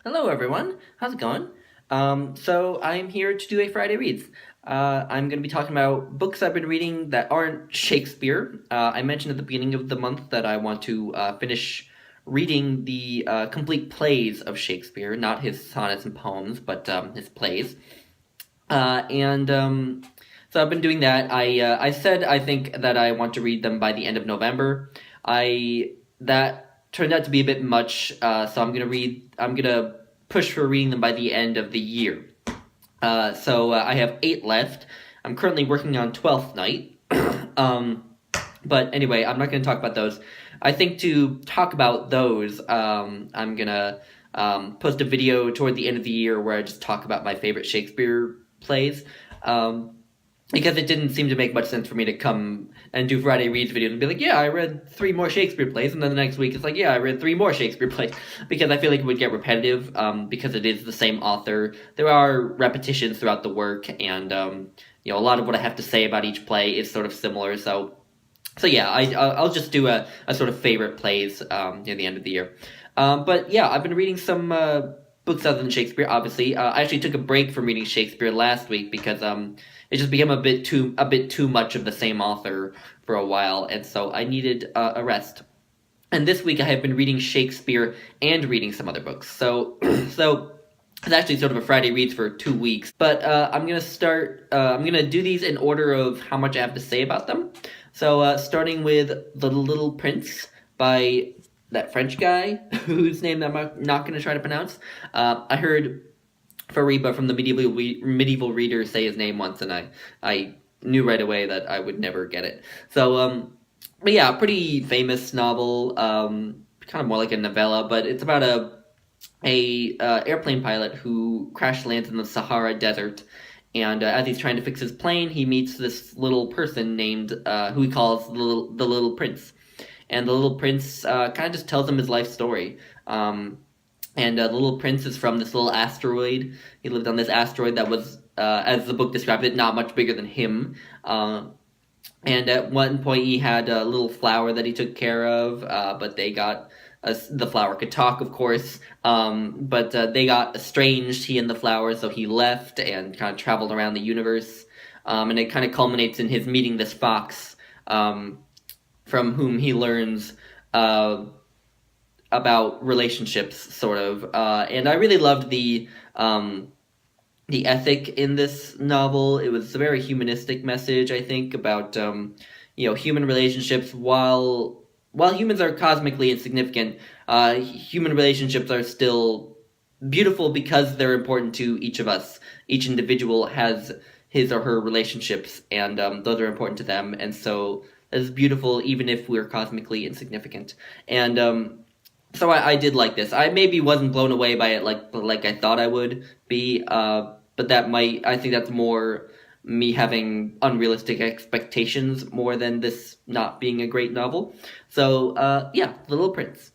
Hello, everyone. How's it going? So I'm here to do a Friday Reads. I'm going to be talking about books I've been reading that aren't Shakespeare. I mentioned at the beginning of the month that I want to finish reading the complete plays of Shakespeare, not his sonnets and poems, but his plays. And so I've been doing that. I said I think that I want to read them by the end of November. I that turned out to be a bit much, so I'm gonna push for reading them by the end of the year. So I have 8 left. I'm currently working on Twelfth Night. um, but anyway, I'm not going to talk about those. I think to talk about those, I'm gonna post a video toward the end of the year where I just talk about my favorite Shakespeare plays. Um, because it didn't seem to make much sense for me to come and do Friday Reads videos and be like, yeah, I read 3 more Shakespeare plays, and then the next week it's like, yeah, I read 3 more Shakespeare plays, because I feel like it would get repetitive, because it is the same author. There are repetitions throughout the work, and a lot of what I have to say about each play is sort of similar, so yeah, I'll just do a sort of favorite plays near the end of the year. But yeah, I've been reading some books other than Shakespeare, obviously. I actually took a break from reading Shakespeare last week because it just became a bit too much of the same author for a while, and so I needed a rest. And this week I have been reading Shakespeare and reading some other books. So so it's actually sort of a Friday Reads for 2 weeks. But I'm gonna start. I'm gonna do these in order of how much I have to say about them. So starting with The Little Prince by that French guy whose name I'm not going to try to pronounce. I heard Fariba from the medieval reader say his name once, and I knew right away that I would never get it. But yeah, pretty famous novel, kind of more like a novella, but it's about a airplane pilot who crash lands in the Sahara Desert, and as he's trying to fix his plane, he meets this little person named who he calls the Little Prince, and the Little Prince kind of just tells him his life story. And the Little Prince is from this little asteroid. He lived on this asteroid that was, as the book described it, not much bigger than him. And at one point, he had a little flower that he took care of, but they got the flower could talk, of course, but they got estranged, he and the flower, so he left and kind of traveled around the universe. And it kind of culminates in his meeting this fox, from whom he learns about relationships, sort of. And I really loved the ethic in this novel. It was a very humanistic message, I think, about human relationships. While humans are cosmically insignificant, human relationships are still beautiful because they're important to each of us. Each individual has his or her relationships, and those are important to them, and so it's beautiful even if we're cosmically insignificant. And so I did like this. I maybe wasn't blown away by it like I thought I would be, but I think that's more me having unrealistic expectations more than this not being a great novel. So yeah, The Little Prince.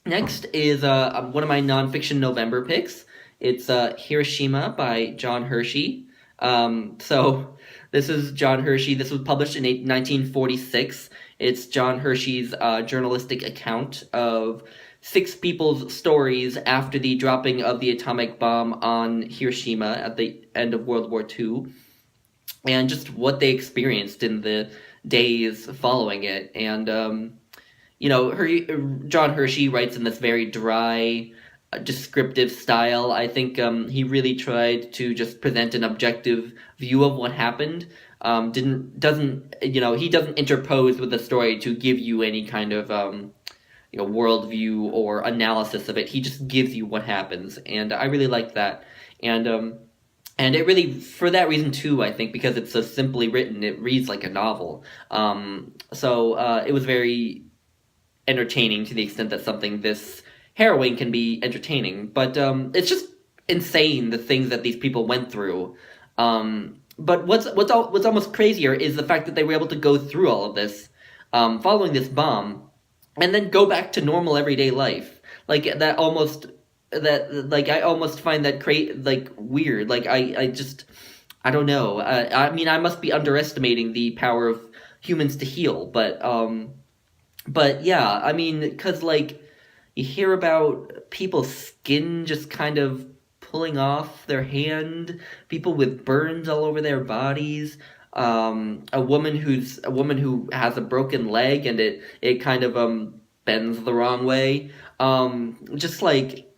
Next is one of my nonfiction November picks. It's Hiroshima by John Hersey. So this is John Hersey. This was published in 1946. It's John Hersey's journalistic account of 6 people's stories after the dropping of the atomic bomb on Hiroshima at the end of World War II, and just what they experienced in the days following it. And John Hersey writes in this very dry, descriptive style. I think he really tried to just present an objective view of what happened. He doesn't interpose with the story to give you any kind of worldview or analysis of it. He just gives you what happens, and I really like that. And it really, for that reason too, I think, because it's so simply written, it reads like a novel. So it was very entertaining to the extent that something this harrowing can be entertaining. But it's just insane the things that these people went through. But what's almost crazier is the fact that they were able to go through all of this, following this bomb, and then go back to normal everyday life. Like I almost find that weird. Like I don't know. I mean, I must be underestimating the power of humans to heal, but yeah, I mean, because you hear about people's skin just kind of pulling off their hand, people with burns all over their bodies, a woman who has a broken leg and it kind of bends the wrong way. Just like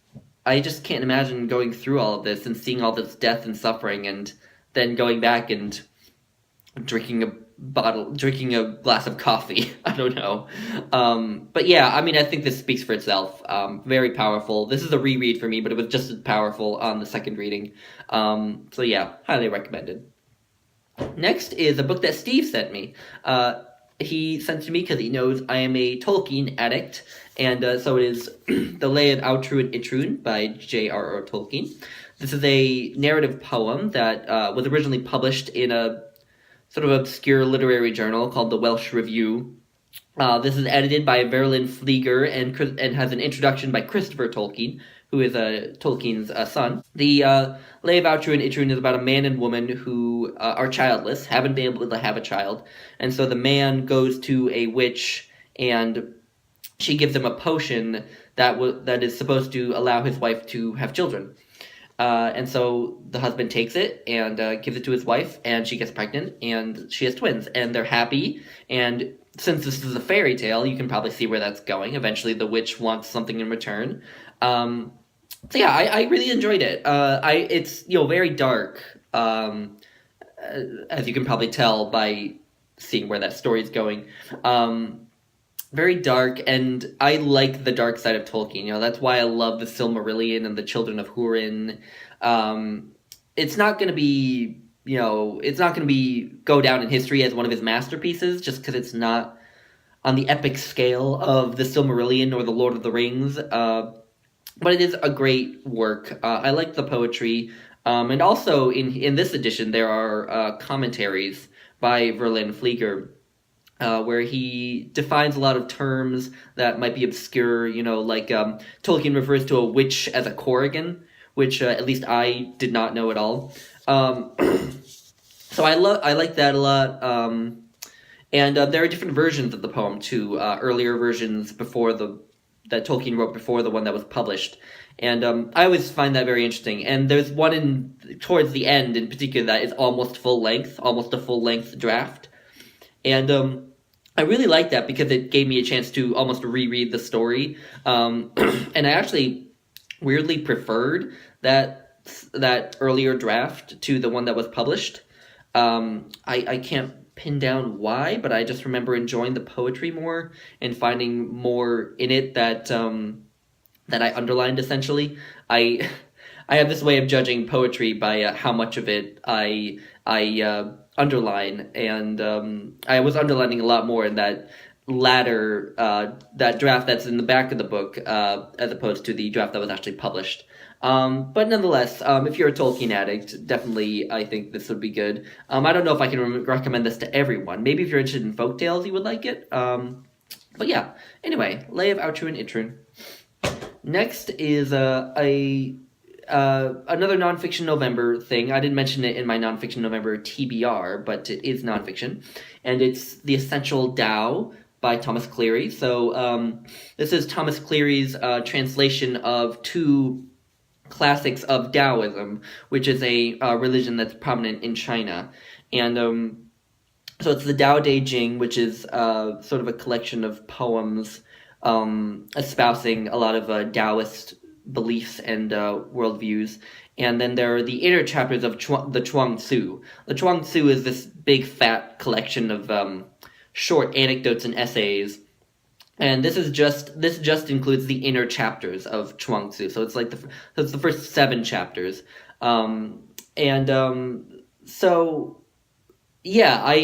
I just can't imagine going through all of this and seeing all this death and suffering, and then going back and drinking a glass of coffee. I don't know. But yeah, I mean, I think this speaks for itself. Very powerful. This is a reread for me, but it was just as powerful on the second reading. So yeah, highly recommended. Next is a book that Steve sent me. He sent to me because he knows I am a Tolkien addict, and so it is The Layin, Aotrou, and Itroun by J.R.R. Tolkien. This is a narrative poem that was originally published in a sort of obscure literary journal called the Welsh Review. This is edited by Verlyn Flieger and has an introduction by Christopher Tolkien, who is Tolkien's son. The Lay of Aotrou and Itroun is about a man and woman who are childless, haven't been able to have a child, and so the man goes to a witch and she gives him a potion that is supposed to allow his wife to have children. And so the husband takes it and gives it to his wife, and she gets pregnant, and she has twins, and they're happy. And since this is a fairy tale, you can probably see where that's going. Eventually, the witch wants something in return. So yeah, I really enjoyed it. It's very dark, as you can probably tell by seeing where that story's going. Very dark, and I like the dark side of Tolkien. That's why I love the Silmarillion and the Children of Húrin. It's not going to be, go down in history as one of his masterpieces, just because it's not on the epic scale of the Silmarillion or the Lord of the Rings. But it is a great work. I like the poetry. And also, in this edition, there are commentaries by Verlyn Flieger, where he defines a lot of terms that might be obscure, like Tolkien refers to a witch as a Corrigan, which at least I did not know at all. So I like that a lot. And there are different versions of the poem too, earlier versions that Tolkien wrote before the one that was published. And I always find that very interesting. And there's one towards the end in particular that is almost a full length draft. And I really like that because it gave me a chance to almost reread the story. And I actually weirdly preferred that earlier draft to the one that was published. I can't pin down why, but I just remember enjoying the poetry more and finding more in it that I underlined, essentially. I have this way of judging poetry by how much of it I underline, and I was underlining a lot more in that latter that draft that's in the back of the book as opposed to the draft that was actually published. But nonetheless, if you're a Tolkien addict, definitely I think this would be good. I don't know if I can recommend this to everyone. Maybe if you're interested in folktales, you would like it. But yeah, anyway, Lay of Aotrou and Itroun. Next is another nonfiction November thing. I didn't mention it in my nonfiction November TBR, but it is nonfiction, and it's The Essential Dao by Thomas Cleary. So this is Thomas Cleary's translation of two classics of Taoism, which is a religion that's prominent in China. And so it's the Tao Te Ching, which is sort of a collection of poems espousing a lot of Taoist beliefs and worldviews. And then there are the inner chapters of the Chuang Tzu. The Chuang Tzu is this big fat collection of short anecdotes and essays. And this just includes the inner chapters of Chuang Tzu. So it's like the first 7 chapters. So yeah,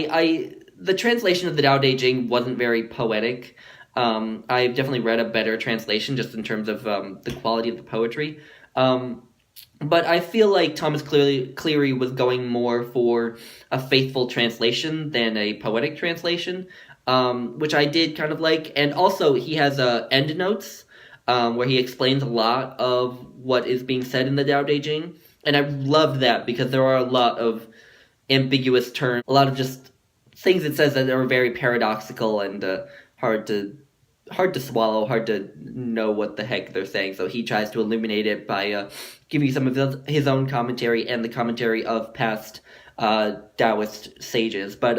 the translation of the Tao Te Ching wasn't very poetic. I've definitely read a better translation just in terms of the quality of the poetry. But I feel like Thomas Cleary was going more for a faithful translation than a poetic translation, which I did kind of like. And also he has endnotes where he explains a lot of what is being said in the Tao Te Ching. And I loved that because there are a lot of ambiguous terms, a lot of just things it says that are very paradoxical and hard to hard to swallow, hard to know what the heck they're saying. So he tries to illuminate it by giving some of his own commentary and the commentary of past Taoist sages. But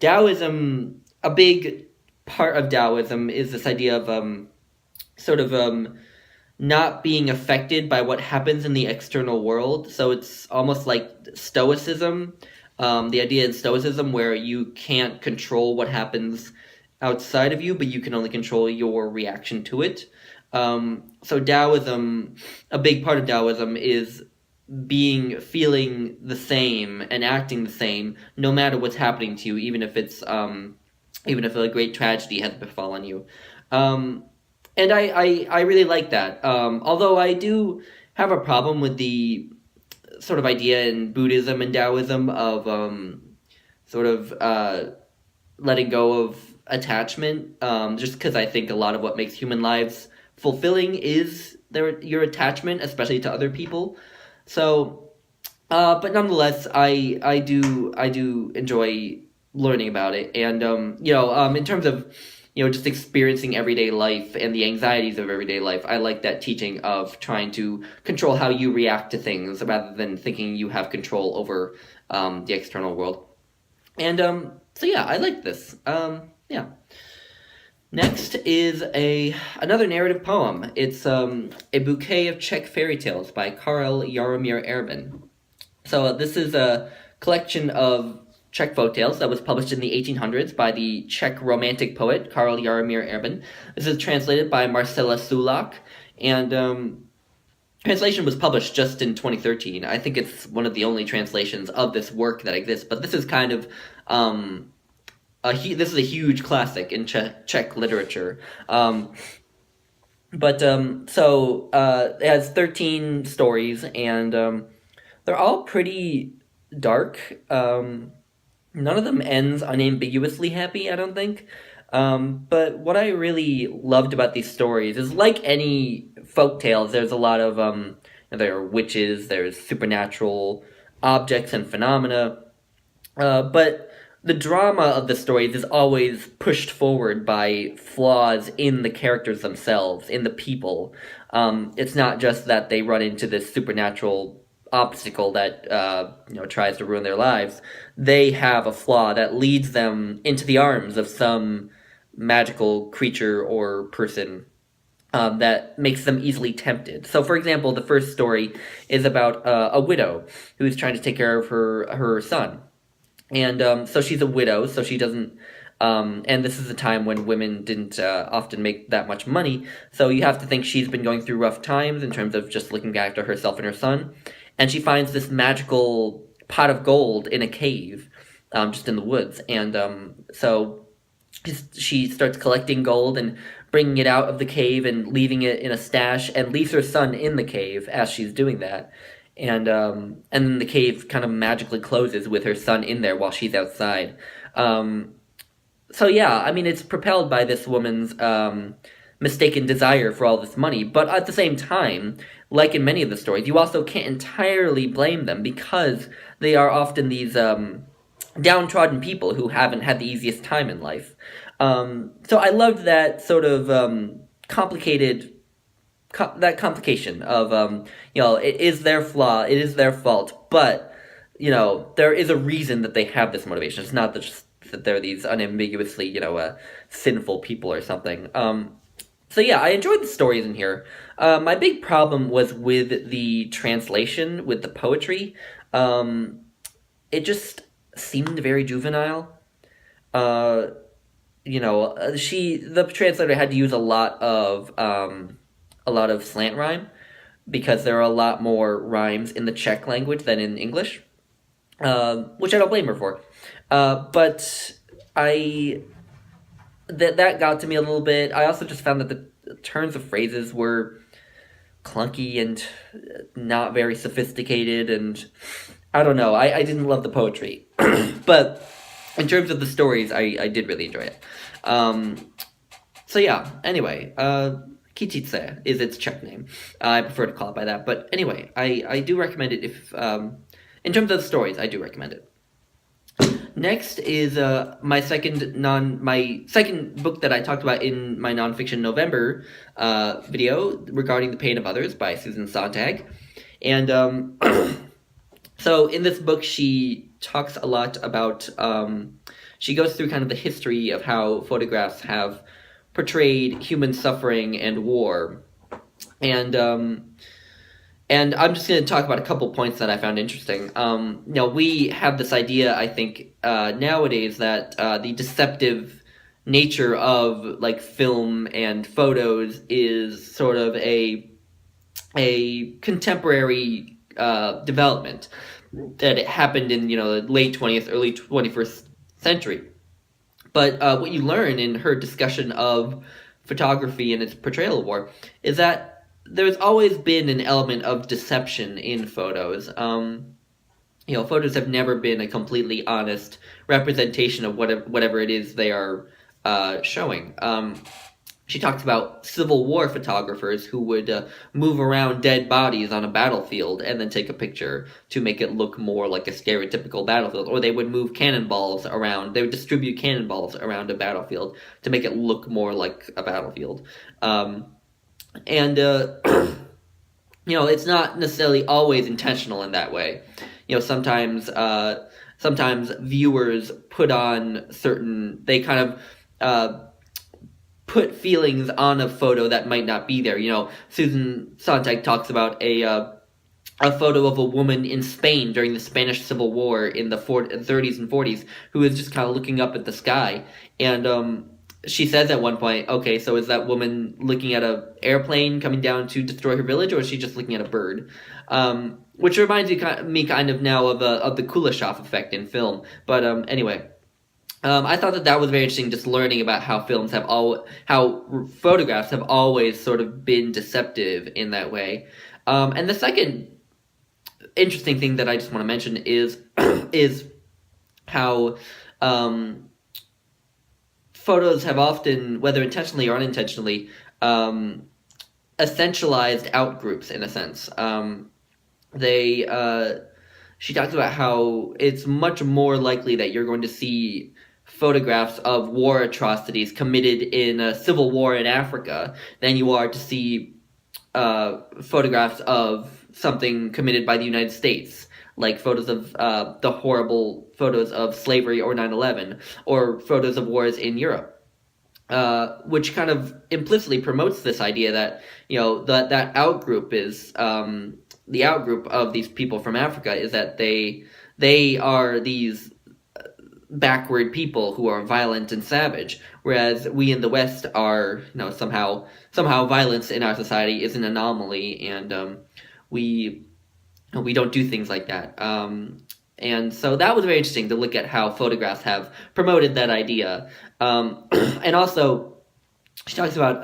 Taoism, a big part of Taoism is this idea of sort of not being affected by what happens in the external world. So it's almost like Stoicism. The idea in Stoicism where you can't control what happens outside of you, but you can only control your reaction to it. So Taoism, a big part of Taoism is feeling the same and acting the same, no matter what's happening to you, even if a great tragedy has befallen you. And I really like that. Although I do have a problem with the sort of idea in Buddhism and Taoism of sort of letting go of attachment, just because I think a lot of what makes human lives fulfilling is your attachment, especially to other people. So, but nonetheless, I do enjoy learning about it, and in terms of just experiencing everyday life and the anxieties of everyday life, I like that teaching of trying to control how you react to things rather than thinking you have control over the external world. And so yeah, I like this. Yeah. Next is another narrative poem. It's a Bouquet of Czech Fairytales by Karel, Jaromir, Erben. So this is a collection of Czech folktales that was published in the 1800s by the Czech romantic poet Karel Jaromir Erben. This is translated by Marcela Sulak, and translation was published just in 2013. I think it's one of the only translations of this work that exists, but this is kind of this is a huge classic in Czech literature. So it has 13 stories, and they're all pretty dark. None of them ends unambiguously happy, I don't think. But what I really loved about these stories is, like any folktales, there's a lot of there are witches, there's supernatural objects and phenomena, but the drama of the stories is always pushed forward by flaws in the characters themselves, in the people. It's not just that they run into this supernatural obstacle that tries to ruin their lives. They have a flaw that leads them into the arms of some magical creature or person that makes them easily tempted. So, for example, the first story is about a widow who's trying to take care of her son. And so she's a widow, so she doesn't... and this is a time when women didn't often make that much money, so you have to think she's been going through rough times in terms of just looking after herself and her son. And she finds this magical pot of gold in a cave, just in the woods. And so she starts collecting gold and bringing it out of the cave and leaving it in a stash, and leaves her son in the cave as she's doing that. And then the cave kind of magically closes with her son in there while she's outside. So yeah, I mean, it's propelled by this woman's mistaken desire for all this money, but at the same time, like in many of the stories, you also can't entirely blame them, because they are often these downtrodden people who haven't had the easiest time in life. So I loved that sort of that complication of it is their flaw, it is their fault, but there is a reason that they have this motivation. It's not just that they're these unambiguously sinful people or something. So yeah, I enjoyed the stories in here. My big problem was with the translation, with the poetry. It just seemed very juvenile. The translator had to use a lot of slant rhyme, because there are a lot more rhymes in the Czech language than in English, which I don't blame her for. But that got to me a little bit. I also just found that the turns of phrases were clunky and not very sophisticated, and I don't know. I didn't love the poetry, but in terms of the stories, I did really enjoy it. So yeah. Anyway, Kitice is its Czech name. I prefer to call it by that, but anyway, I do recommend it if in terms of the stories, I do recommend it. Next is my second book that I talked about in my nonfiction November video regarding the pain of others by Susan Sontag, and so in this book she talks a lot about she goes through kind of the history of how photographs have portrayed human suffering and war, and I'm just going to talk about a couple points that I found interesting. We have this idea, I think, nowadays that the deceptive nature of like film and photos is sort of a contemporary development that it happened in the late 20th, early 21st century. But what you learn in her discussion of photography and its portrayal of war is that there's always been an element of deception in photos. Photos have never been a completely honest representation of whatever it is they are showing. She talks about Civil War photographers who would move around dead bodies on a battlefield and then take a picture to make it look more like a stereotypical battlefield. Or they would move cannonballs around. They would distribute cannonballs around a battlefield to make it look more like a battlefield. It's not necessarily always intentional in that way. Sometimes viewers put on they kind of put feelings on a photo that might not be there. Susan Sontag talks about a photo of a woman in Spain during the Spanish Civil War in the 30s and 40s who is just kind of looking up at the sky, and she says at one point, okay, so is that woman looking at an airplane coming down to destroy her village, or is she just looking at a bird? Which reminds me kind of now of the Kuleshov effect in film. But anyway, I thought that was very interesting, just learning about how how photographs have always sort of been deceptive in that way. And the second interesting thing that I just want to mention is how photos have often, whether intentionally or unintentionally, essentialized out groups in a sense. She talks about how it's much more likely that you're going to see photographs of war atrocities committed in a civil war in Africa than you are to see photographs of something committed by the United States, like photos of the horrible photos of slavery or 9/11, or photos of wars in Europe, which kind of implicitly promotes this idea that that outgroup is the outgroup of these people from Africa is that they are these backward people who are violent and savage, whereas we in the West are somehow violence in our society is an anomaly, and we don't do things like that. And so that was very interesting to look at how photographs have promoted that idea. And also, she talks about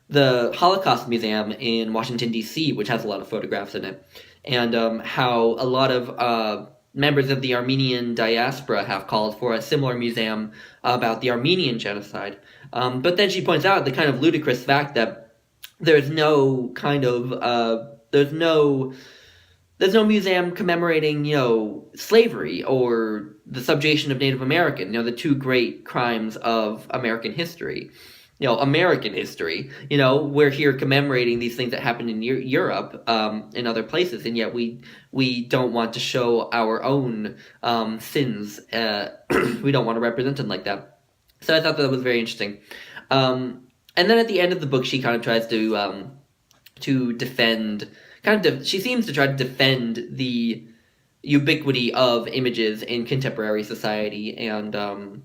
the Holocaust Museum in Washington, D.C., which has a lot of photographs in it, and how a lot of members of the Armenian diaspora have called for a similar museum about the Armenian genocide. But then she points out the kind of ludicrous fact that there's no museum commemorating, slavery or the subjugation of Native American, the two great crimes of American history. American history, we're here commemorating these things that happened in Europe, in other places, and yet we don't want to show our own sins. We don't want to represent them like that. So I thought that was very interesting. And then at the end of the book, she kind of tries to defend. She seems to try to defend the ubiquity of images in contemporary society, and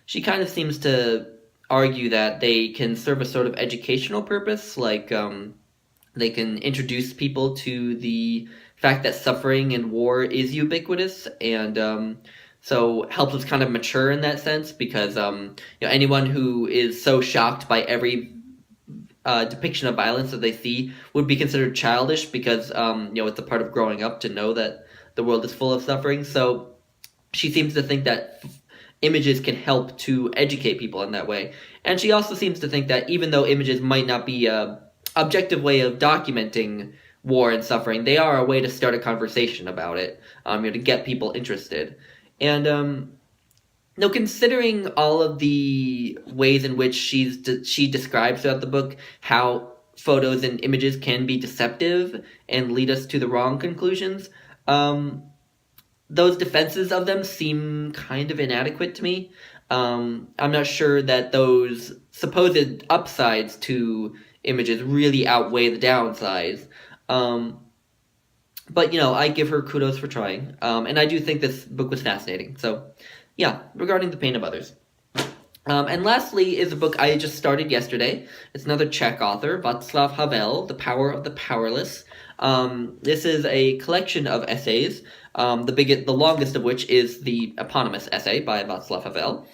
she kind of seems to argue that they can serve a sort of educational purpose, like they can introduce people to the fact that suffering and war is ubiquitous, and so helps us kind of mature in that sense, because anyone who is so shocked by every depiction of violence that they see would be considered childish, because it's a part of growing up to know that the world is full of suffering. So she seems to think that images can help to educate people in that way. And she also seems to think that even though images might not be an objective way of documenting war and suffering, they are a way to start a conversation about it, to get people interested. And no, considering all of the ways in which she describes throughout the book how photos and images can be deceptive and lead us to the wrong conclusions, those defenses of them seem kind of inadequate to me. I'm not sure that those supposed upsides to images really outweigh the downsides. But, I give her kudos for trying. And I do think this book was fascinating. So, yeah, regarding the pain of others. And lastly is a book I just started yesterday. It's another Czech author, Václav Havel, The Power of the Powerless. This is a collection of essays, the longest of which is the eponymous essay by Václav Havel.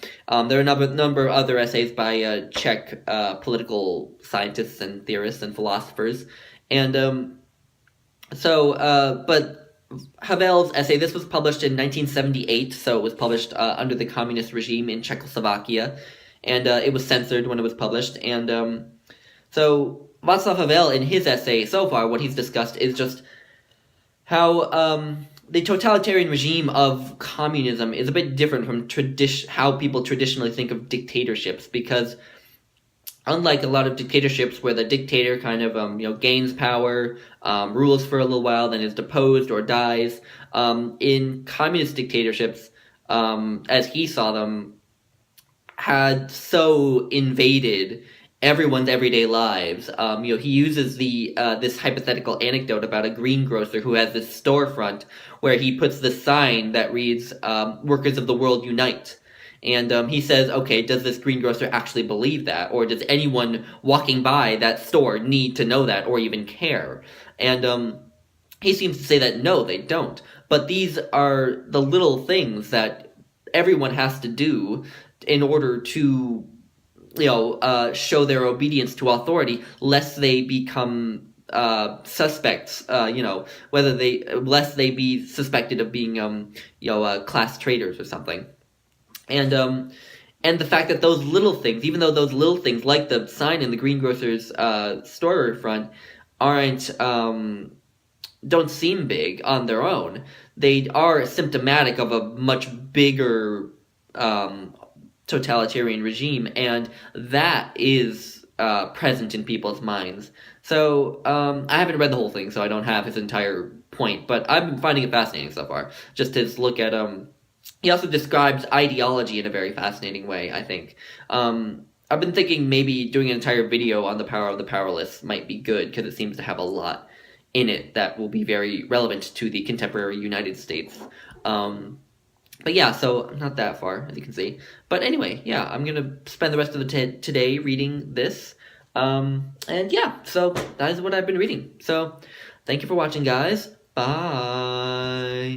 There are a number of other essays by Czech political scientists and theorists and philosophers. And but Havel's essay, this was published in 1978, so it was published under the communist regime in Czechoslovakia, and it was censored when it was published. And so Václav Havel, in his essay so far, what he's discussed is just how the totalitarian regime of communism is a bit different from how people traditionally think of dictatorships, because unlike a lot of dictatorships where the dictator kind of gains power, rules for a little while, then is deposed or dies, in communist dictatorships, as he saw them, had so invaded everyone's everyday lives. He uses this hypothetical anecdote about a greengrocer who has this storefront where he puts the sign that reads, "Workers of the world unite." And he says, okay, does this greengrocer actually believe that? Or does anyone walking by that store need to know that or even care? And he seems to say that no, they don't. But these are the little things that everyone has to do in order to, show their obedience to authority, lest they become suspects, lest they be suspected of being, class traitors or something. And the fact that those little things, even though those little things, like the sign in the greengrocer's storefront, don't seem big on their own, they are symptomatic of a much bigger totalitarian regime, and that is present in people's minds. So I haven't read the whole thing, so I don't have his entire point, but I've been finding it fascinating so far. Just his look at he also describes ideology in a very fascinating way, I think. I've been thinking maybe doing an entire video on the power of the powerless might be good, because it seems to have a lot in it that will be very relevant to the contemporary United States. But yeah, so not that far, as you can see. But anyway, yeah, I'm going to spend the rest of the today reading this. And yeah, so that is what I've been reading. So thank you for watching, guys. Bye.